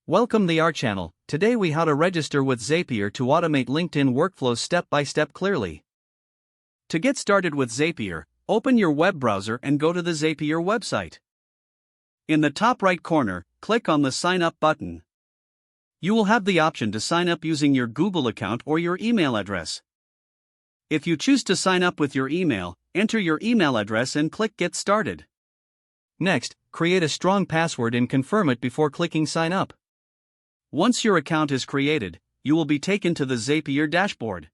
Welcome to our channel. Today we how to register with Zapier to automate LinkedIn workflows step by step clearly. To get started with Zapier, open your web browser and go to the Zapier website. In the top right corner, click on the Sign Up button. You will have the option to sign up using your Google account or your email address. If you choose to sign up with your email, enter your email address and click Get Started. Next, create a strong password and confirm it before clicking Sign Up. Once your account is created, you will be taken to the Zapier dashboard.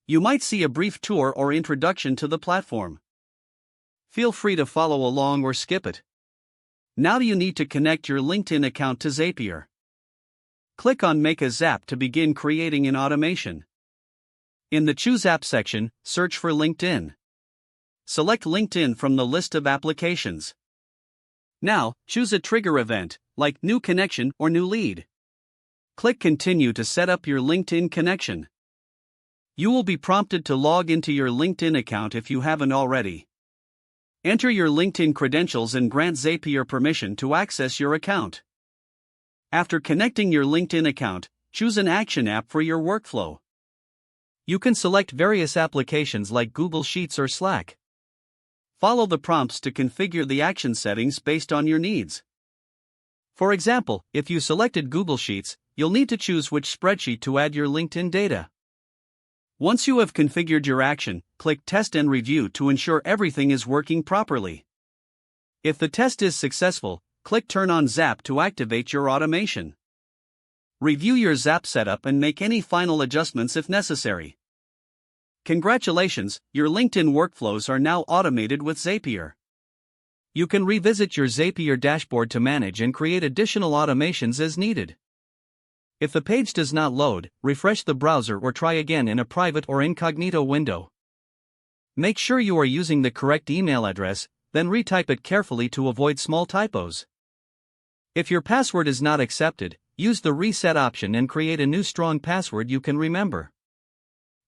You might see a brief tour or introduction to the platform. Feel free to follow along or skip it. Now you need to connect your LinkedIn account to Zapier. Click on Make a Zap to begin creating an automation. In the Choose App section, search for LinkedIn. Select LinkedIn from the list of applications. Now, choose a trigger event, like New Connection or New Lead. Click Continue to set up your LinkedIn connection. You will be prompted to log into your LinkedIn account if you haven't already. Enter your LinkedIn credentials and grant Zapier permission to access your account. After connecting your LinkedIn account, choose an action app for your workflow. You can select various applications like Google Sheets or Slack. Follow the prompts to configure the action settings based on your needs. For example, if you selected Google Sheets, you'll need to choose which spreadsheet to add your LinkedIn data. Once you have configured your action, click Test and Review to ensure everything is working properly. If the test is successful, click Turn on Zap to activate your automation. Review your Zap setup and make any final adjustments if necessary. Congratulations, your LinkedIn workflows are now automated with Zapier. You can revisit your Zapier dashboard to manage and create additional automations as needed. If the page does not load, refresh the browser or try again in a private or incognito window. Make sure you are using the correct email address, then retype it carefully to avoid small typos. If your password is not accepted, use the Reset option and create a new strong password you can remember.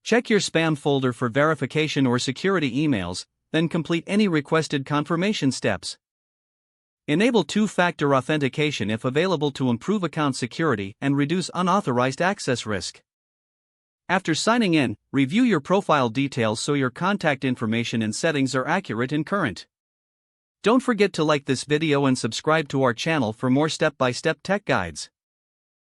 Check your spam folder for verification or security emails, then complete any requested confirmation steps. Enable two-factor authentication if available to improve account security and reduce unauthorized access risk. After signing in, review your profile details so your contact information and settings are accurate and current. Don't forget to like this video and subscribe to our channel for more step-by-step tech guides.